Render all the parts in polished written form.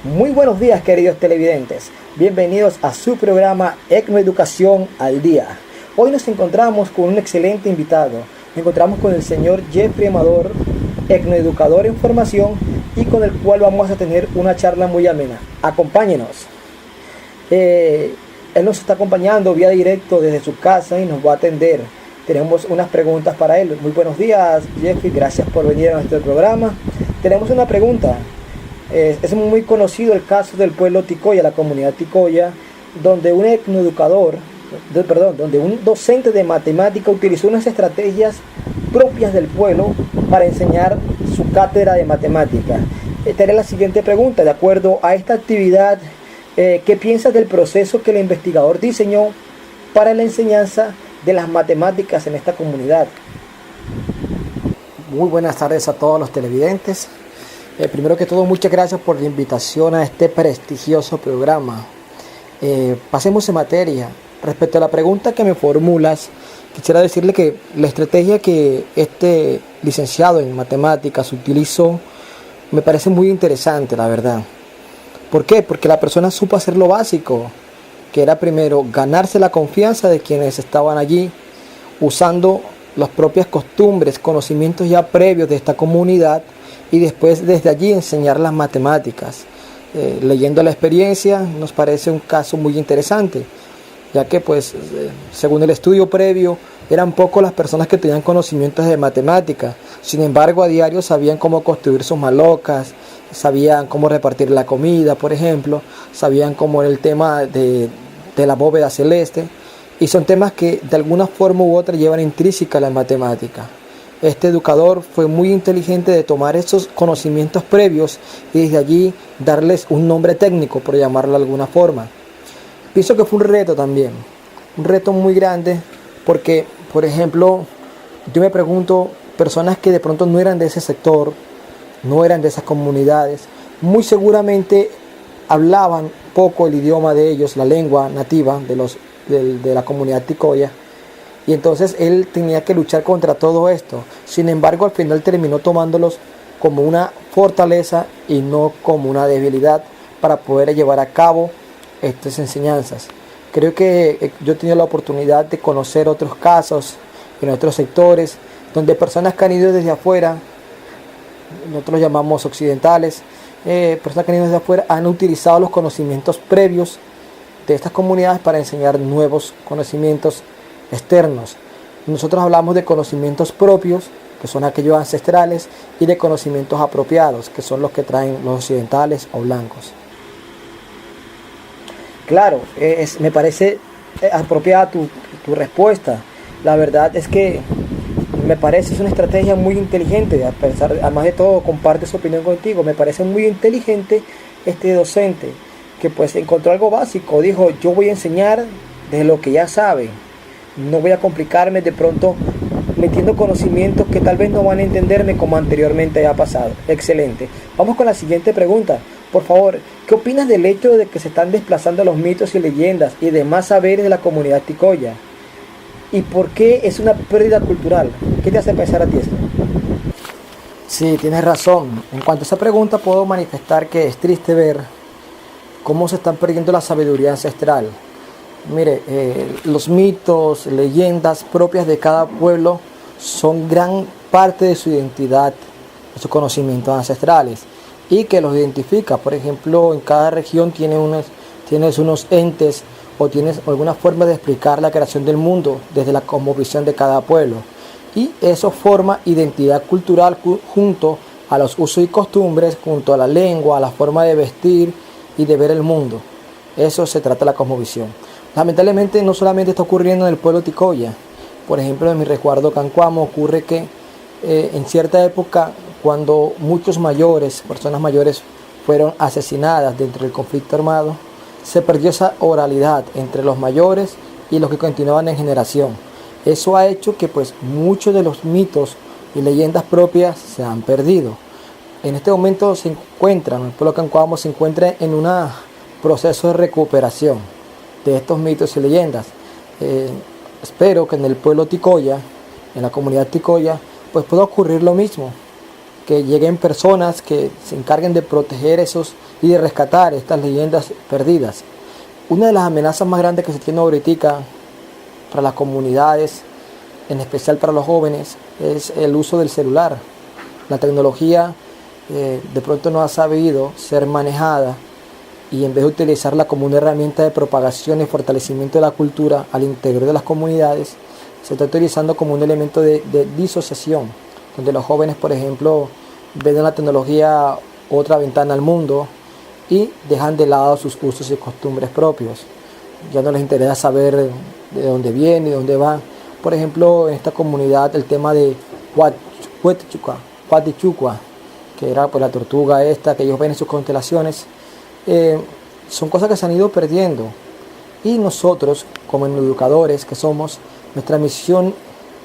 Muy buenos días, queridos televidentes. Bienvenidos a su programa Etnoeducación al Día. Hoy nos encontramos con un excelente invitado. Nos encontramos con el señor Jeffrey Amador, etnoeducador en formación, y con el cual vamos a tener una charla muy amena. Acompáñenos. Él nos está acompañando vía directo desde su casa y nos va a atender. Tenemos unas preguntas para él. Muy buenos días, Jeffrey. Gracias por venir a nuestro programa. Tenemos una pregunta. Es muy conocido el caso del pueblo Ticoya, la comunidad Ticoya, donde un donde un docente de matemática utilizó unas estrategias propias del pueblo para enseñar su cátedra de matemática. Esta era la siguiente pregunta. De acuerdo a esta actividad, ¿qué piensas del proceso que el investigador diseñó para la enseñanza de las matemáticas en esta comunidad? Muy buenas tardes a todos los televidentes. Primero que todo, muchas gracias por la invitación a este prestigioso programa. Pasemos en materia. Respecto a la pregunta que me formulas, quisiera decirle que la estrategia que este licenciado en matemáticas utilizó me parece muy interesante, la verdad. ¿Por qué? Porque la persona supo hacer lo básico, que era primero ganarse la confianza de quienes estaban allí, usando las propias costumbres, conocimientos ya previos de esta comunidad, y después desde allí enseñar las matemáticas. Leyendo la experiencia nos parece un caso muy interesante, ya que según el estudio previo eran pocas las personas que tenían conocimientos de matemáticas. Sin embargo, a diario sabían cómo construir sus malocas, sabían cómo repartir la comida, por ejemplo, sabían cómo era el tema de la bóveda celeste, y son temas que de alguna forma u otra llevan intrínseca la matemática. Este educador fue muy inteligente de tomar esos conocimientos previos y desde allí darles un nombre técnico, por llamarlo de alguna forma. Pienso que fue un reto también, un reto muy grande, porque, por ejemplo, yo me pregunto, personas que de pronto no eran de ese sector, no eran de esas comunidades, muy seguramente hablaban poco el idioma de ellos, la lengua nativa de la comunidad Ticoya. Y entonces él tenía que luchar contra todo esto. Sin embargo, al final terminó tomándolos como una fortaleza y no como una debilidad para poder llevar a cabo estas enseñanzas. Creo que yo he tenido la oportunidad de conocer otros casos en otros sectores, donde personas que han ido desde afuera, nosotros los llamamos occidentales, personas que han ido desde afuera han utilizado los conocimientos previos de estas comunidades para enseñar nuevos conocimientos externos. Nosotros hablamos de conocimientos propios, que son aquellos ancestrales, y de conocimientos apropiados, que son los que traen los occidentales o blancos. Claro, me parece apropiada tu respuesta. La verdad es que me parece es una estrategia muy inteligente. Además de todo, comparte su opinión contigo. Me parece muy inteligente este docente que encontró algo básico. Dijo, yo voy a enseñar de lo que ya sabe. No voy a complicarme de pronto metiendo conocimientos que tal vez no van a entenderme como anteriormente haya pasado. Excelente. Vamos con la siguiente pregunta. Por favor, ¿qué opinas del hecho de que se están desplazando los mitos y leyendas y demás saberes de la comunidad Ticoya? ¿Y por qué es una pérdida cultural? ¿Qué te hace pensar a ti esto? Sí, tienes razón. En cuanto a esa pregunta, puedo manifestar que es triste ver cómo se están perdiendo la sabiduría ancestral. Mire, los mitos, leyendas propias de cada pueblo son gran parte de su identidad, de sus conocimientos ancestrales, y que los identifica. Por ejemplo, en cada región tienes unos entes o tienes alguna forma de explicar la creación del mundo desde la cosmovisión de cada pueblo. Y eso forma identidad cultural junto a los usos y costumbres, junto a la lengua, a la forma de vestir y de ver el mundo. Eso se trata de la cosmovisión. Lamentablemente no solamente está ocurriendo en el pueblo Ticoya. Por ejemplo, en mi resguardo Cancuamo ocurre que en cierta época, cuando muchos personas mayores fueron asesinadas dentro del conflicto armado, se perdió esa oralidad entre los mayores y los que continuaban en generación. Eso ha hecho que muchos de los mitos y leyendas propias se han perdido. En este momento el pueblo Cancuamo se encuentra en un proceso de recuperación de estos mitos y leyendas. Espero que en el pueblo Ticoya, en la comunidad Ticoya, pueda ocurrir lo mismo, que lleguen personas que se encarguen de proteger esos y de rescatar estas leyendas perdidas. Una de las amenazas más grandes que se tiene ahorita para las comunidades, en especial para los jóvenes, es el uso del celular. La tecnología de pronto no ha sabido ser manejada, y en vez de utilizarla como una herramienta de propagación y fortalecimiento de la cultura al interior de las comunidades, se está utilizando como un elemento de disociación, donde los jóvenes, por ejemplo, ven en la tecnología otra ventana al mundo y dejan de lado sus usos y costumbres propios. Ya no les interesa saber de dónde viene, de dónde va. Por ejemplo, en esta comunidad el tema de Huatichucua, que era pues la tortuga esta que ellos ven en sus constelaciones, son cosas que se han ido perdiendo. Y nosotros, como educadores que somos, nuestra misión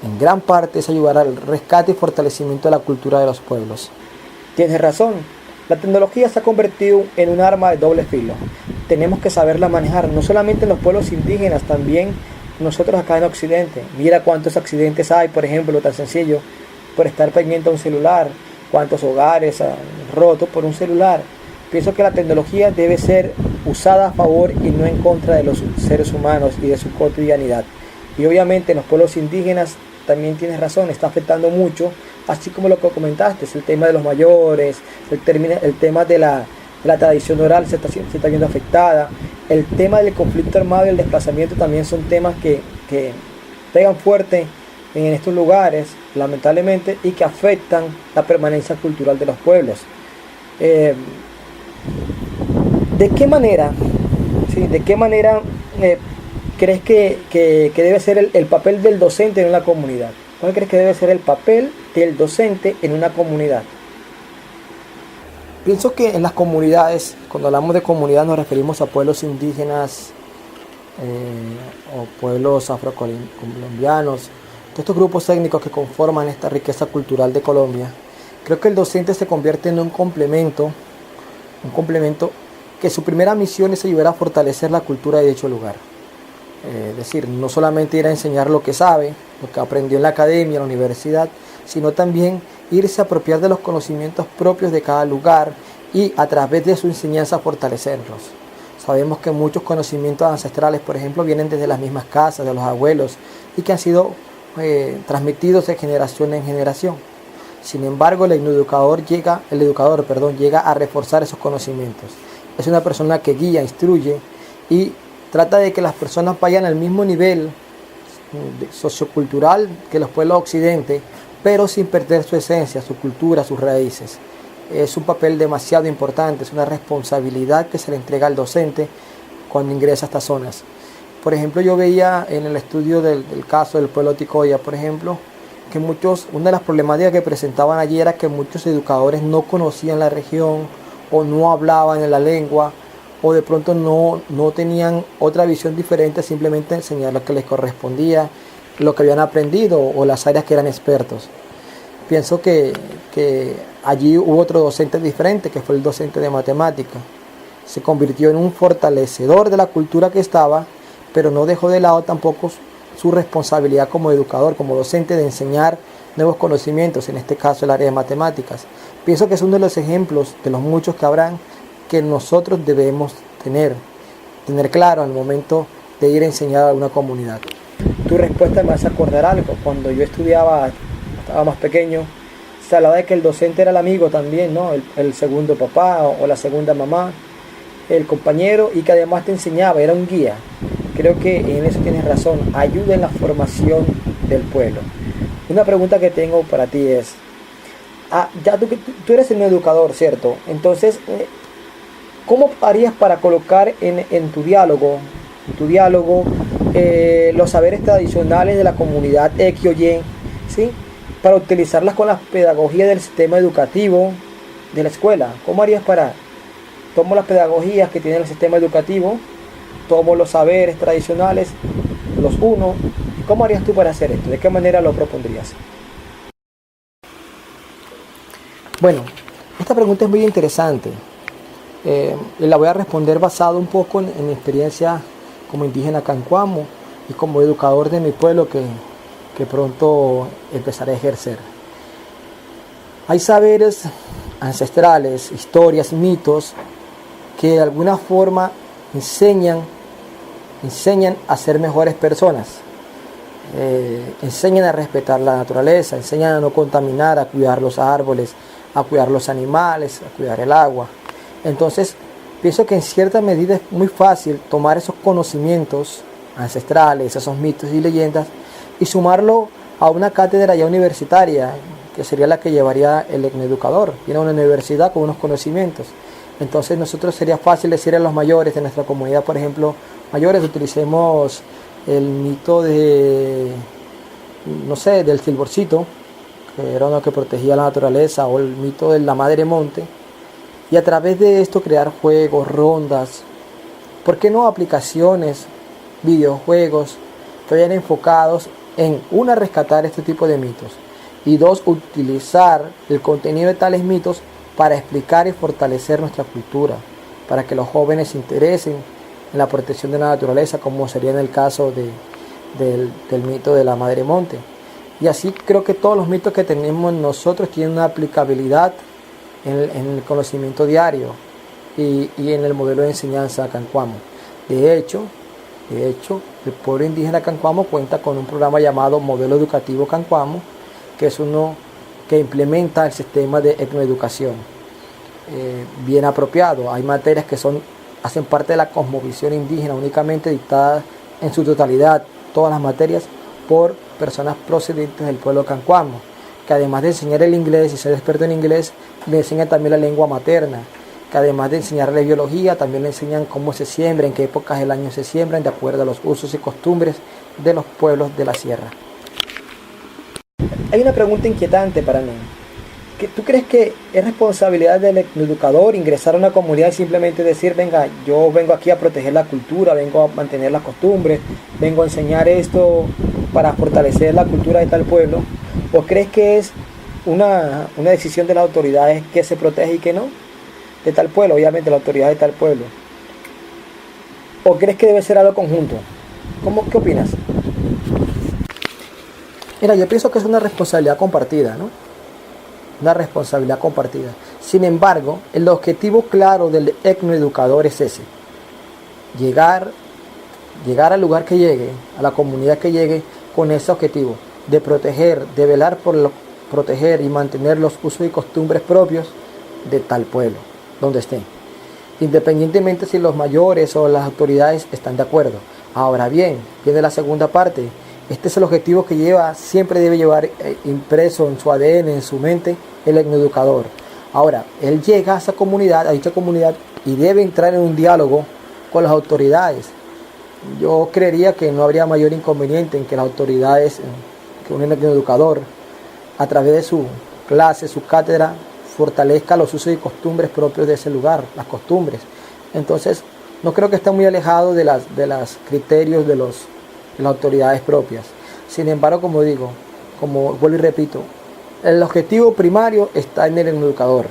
en gran parte es ayudar al rescate y fortalecimiento de la cultura de los pueblos. Tienes razón, la tecnología se ha convertido en un arma de doble filo. Tenemos que saberla manejar, no solamente en los pueblos indígenas, también nosotros acá en Occidente. Mira cuántos accidentes hay, por ejemplo, tan sencillo, por estar pendiente a un celular, cuántos hogares han roto por un celular. Pienso que la tecnología debe ser usada a favor y no en contra de los seres humanos y de su cotidianidad. Y obviamente en los pueblos indígenas también tienes razón, está afectando mucho, así como lo que comentaste, el tema de los mayores, el tema de la tradición oral se está viendo afectada, el tema del conflicto armado y el desplazamiento también son temas que pegan fuerte en estos lugares, lamentablemente, y que afectan la permanencia cultural de los pueblos. ¿De qué manera crees que debe ser el papel del docente en una comunidad? ¿Cuál crees que debe ser el papel del docente en una comunidad? Pienso que en las comunidades, cuando hablamos de comunidad nos referimos a pueblos indígenas o pueblos afrocolombianos, de estos grupos étnicos que conforman esta riqueza cultural de Colombia. Creo que el docente se convierte en un complemento que su primera misión es ayudar a fortalecer la cultura de dicho lugar. Es decir, no solamente ir a enseñar lo que sabe, lo que aprendió en la academia, en la universidad, sino también irse a apropiar de los conocimientos propios de cada lugar y a través de su enseñanza fortalecerlos. Sabemos que muchos conocimientos ancestrales, por ejemplo, vienen desde las mismas casas, de los abuelos, y que han sido transmitidos de generación en generación. Sin embargo, el educador llega a reforzar esos conocimientos. Es una persona que guía, instruye y trata de que las personas vayan al mismo nivel sociocultural que los pueblos occidentales, pero sin perder su esencia, su cultura, sus raíces. Es un papel demasiado importante, es una responsabilidad que se le entrega al docente cuando ingresa a estas zonas. Por ejemplo, yo veía en el estudio del caso del pueblo Ticoya, por ejemplo, que una de las problemáticas que presentaban allí era que muchos educadores no conocían la región o no hablaban en la lengua o de pronto no tenían otra visión diferente, simplemente enseñar lo que les correspondía, lo que habían aprendido o las áreas que eran expertos. Pienso que allí hubo otro docente diferente, que fue el docente de matemática. Se convirtió en un fortalecedor de la cultura que estaba, pero no dejó de lado tampoco su responsabilidad como educador, como docente, de enseñar nuevos conocimientos, en este caso el área de matemáticas. Pienso que es uno de los ejemplos de los muchos que habrán que nosotros debemos tener claro al momento de ir a enseñar a una comunidad. Tu respuesta me hace acordar algo. Cuando yo estaba más pequeño, se hablaba de que el docente era el amigo también, ¿no? El segundo papá o la segunda mamá, el compañero, y que además te enseñaba, era un guía. Creo que en eso tienes razón, ayuda en la formación del pueblo. Una pregunta que tengo para ti es, ya tú eres un educador, ¿cierto? Entonces, ¿cómo harías para colocar en tu diálogo los saberes tradicionales de la comunidad X o Y, ¿sí? Para utilizarlas con la pedagogía del sistema educativo de la escuela? ¿Cómo harías tomo las pedagogías que tiene el sistema educativo, tomo los saberes tradicionales, los uno? ¿Cómo harías tú para hacer esto? ¿De qué manera lo propondrías? Bueno, esta pregunta es muy interesante. La voy a responder basado un poco en mi experiencia como indígena cancuamo y como educador de mi pueblo que pronto empezaré a ejercer. Hay saberes ancestrales, historias, mitos que de alguna forma enseñan a ser mejores personas, enseñan a respetar la naturaleza, enseñan a no contaminar, a cuidar los árboles, a cuidar los animales, a cuidar el agua. Entonces, pienso que en cierta medida es muy fácil tomar esos conocimientos ancestrales, esos mitos y leyendas, y sumarlo a una cátedra ya universitaria, que sería la que llevaría el etnoeducador. Viene a una universidad con unos conocimientos. Entonces nosotros sería fácil decir a los mayores de nuestra comunidad, por ejemplo, mayores, utilicemos el mito de, no sé, del silborcito, que era uno que protegía la naturaleza, o el mito de la madre monte, y a través de esto crear juegos, rondas, ¿por qué no aplicaciones, videojuegos que vayan enfocados en, una, rescatar este tipo de mitos, y dos, utilizar el contenido de tales mitos para explicar y fortalecer nuestra cultura, para que los jóvenes se interesen en la protección de la naturaleza, como sería en el caso del mito de la madre monte? Y así creo que todos los mitos que tenemos nosotros tienen una aplicabilidad en el conocimiento diario y en el modelo de enseñanza cancuamo. De hecho, el pueblo indígena cancuamo cuenta con un programa llamado Modelo Educativo Cancuamo, que es uno que implementa el sistema de etnoeducación bien apropiado. Hay materias que hacen parte de la cosmovisión indígena, únicamente dictadas en su totalidad, todas las materias, por personas procedentes del pueblo cancuamo, que además de enseñar el inglés y ser experto en inglés, le enseñan también la lengua materna, que además de enseñarle biología, también le enseñan cómo se siembra, en qué épocas del año se siembran, de acuerdo a los usos y costumbres de los pueblos de la sierra. Hay una pregunta inquietante para mí. ¿Tú crees que es responsabilidad del educador ingresar a una comunidad y simplemente decir, venga, yo vengo aquí a proteger la cultura, vengo a mantener las costumbres, vengo a enseñar esto para fortalecer la cultura de tal pueblo? ¿O crees que es una decisión de las autoridades que se protege y que no? De tal pueblo, obviamente la autoridad de tal pueblo. ¿O crees que debe ser algo conjunto? ¿Qué opinas? Mira, yo pienso que es una responsabilidad compartida, ¿no? Una responsabilidad compartida. Sin embargo, el objetivo claro del etnoeducador es ese: llegar al lugar que llegue, a la comunidad que llegue, con ese objetivo de proteger, de velar por proteger y mantener los usos y costumbres propios de tal pueblo, donde estén, independientemente si los mayores o las autoridades están de acuerdo. Ahora bien, viene la segunda parte. Este es el objetivo que siempre debe llevar impreso en su ADN, en su mente, el etnoeducador. Ahora, él llega a esa comunidad, a dicha comunidad, y debe entrar en un diálogo con las autoridades. Yo creería que no habría mayor inconveniente en que las autoridades, que un etnoeducador, a través de su clase, su cátedra, fortalezca los usos y costumbres propios de ese lugar, las costumbres. Entonces, no creo que esté muy alejado de los criterios de las autoridades propias. Sin embargo, como vuelvo y repito, el objetivo primario está en el etnoeducador.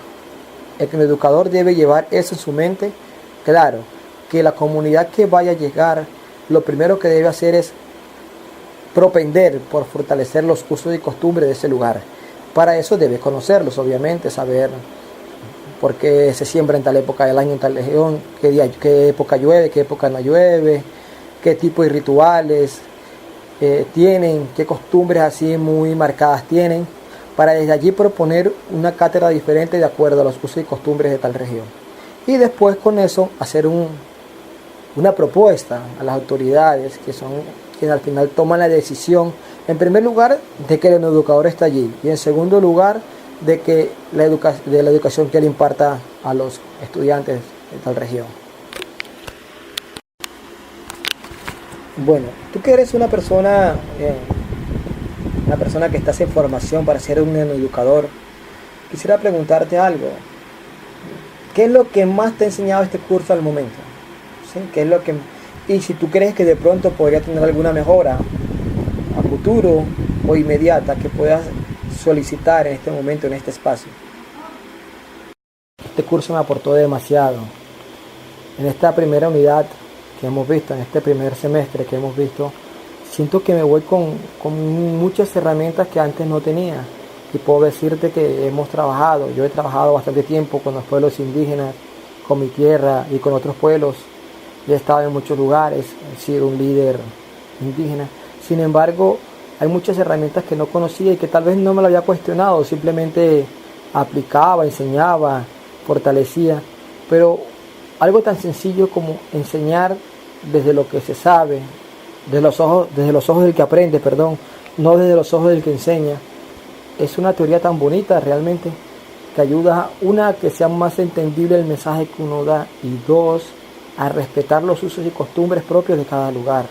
El etnoeducador debe llevar eso en su mente, claro, que la comunidad que vaya a llegar, lo primero que debe hacer es propender por fortalecer los usos y costumbres de ese lugar. Para eso debe conocerlos, obviamente, saber por qué se siembra en tal época del año, en tal región, qué época llueve, qué época no llueve, qué tipo de rituales tienen, qué costumbres así muy marcadas tienen, para desde allí proponer una cátedra diferente de acuerdo a los usos y costumbres de tal región. Y después con eso hacer una propuesta a las autoridades, que son quienes al final toman la decisión, en primer lugar, de que el educador está allí, y en segundo lugar, de que la educación que él imparta a los estudiantes de tal región. Bueno, tú que eres una persona que estás en formación para ser un educador, quisiera preguntarte algo. ¿Qué es lo que más te ha enseñado este curso al momento? ¿Sí? ¿Qué es lo que, y si tú crees que de pronto podría tener alguna mejora a futuro o inmediata que puedas solicitar en este momento, en este espacio? Este curso me aportó demasiado. En esta primera unidad que hemos visto, en este primer semestre que hemos visto, siento que me voy con muchas herramientas que antes no tenía. y puedo decirte que yo he trabajado bastante tiempo con los pueblos indígenas, con mi tierra y con otros pueblos. He estado en muchos lugares, he sido un líder indígena. Sin embargo, hay muchas herramientas que no conocía y que tal vez no me lo había cuestionado, simplemente aplicaba, enseñaba, fortalecía. Pero algo tan sencillo como enseñar desde lo que se sabe, desde los ojos del que aprende, no desde los ojos del que enseña, es una teoría tan bonita realmente, que ayuda, una, a que sea más entendible el mensaje que uno da, y dos, a respetar los usos y costumbres propios de cada lugar.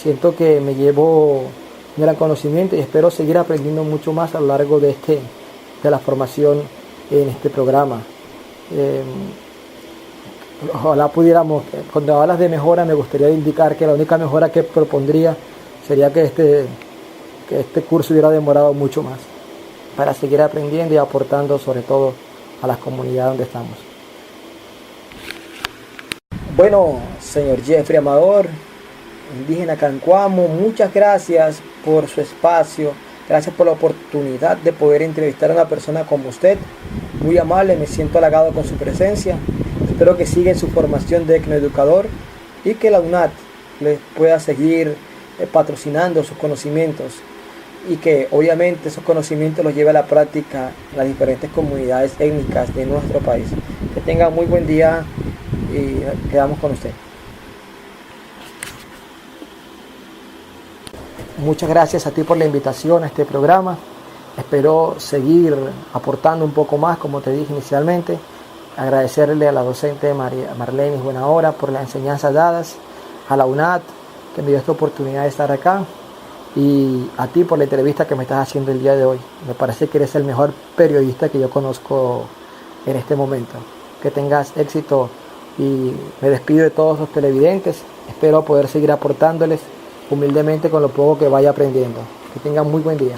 Siento que me llevo un gran conocimiento y espero seguir aprendiendo mucho más a lo largo de la formación en este programa. Ojalá pudiéramos, cuando hablas de mejora, me gustaría indicar que la única mejora que propondría sería que este curso hubiera demorado mucho más, para seguir aprendiendo y aportando sobre todo a las comunidades donde estamos. Bueno, señor Jeffrey Amador, indígena Cancuamo, muchas gracias por su espacio, gracias por la oportunidad de poder entrevistar a una persona como usted, muy amable, me siento halagado con su presencia. Espero que siga en su formación de etnoeducador y que la UNAT les pueda seguir patrocinando sus conocimientos, y que obviamente esos conocimientos los lleve a la práctica en las diferentes comunidades étnicas de nuestro país. Que tenga muy buen día y quedamos con usted. Muchas gracias a ti por la invitación a este programa. Espero seguir aportando un poco más, como te dije inicialmente. Agradecerle a la docente Marlenis Buenahora por las enseñanzas dadas, a la UNAT que me dio esta oportunidad de estar acá, y a ti por la entrevista que me estás haciendo el día de hoy. Me parece que eres el mejor periodista que yo conozco en este momento. Que tengas éxito, y me despido de todos los televidentes. Espero poder seguir aportándoles humildemente con lo poco que vaya aprendiendo. Que tengan muy buen día.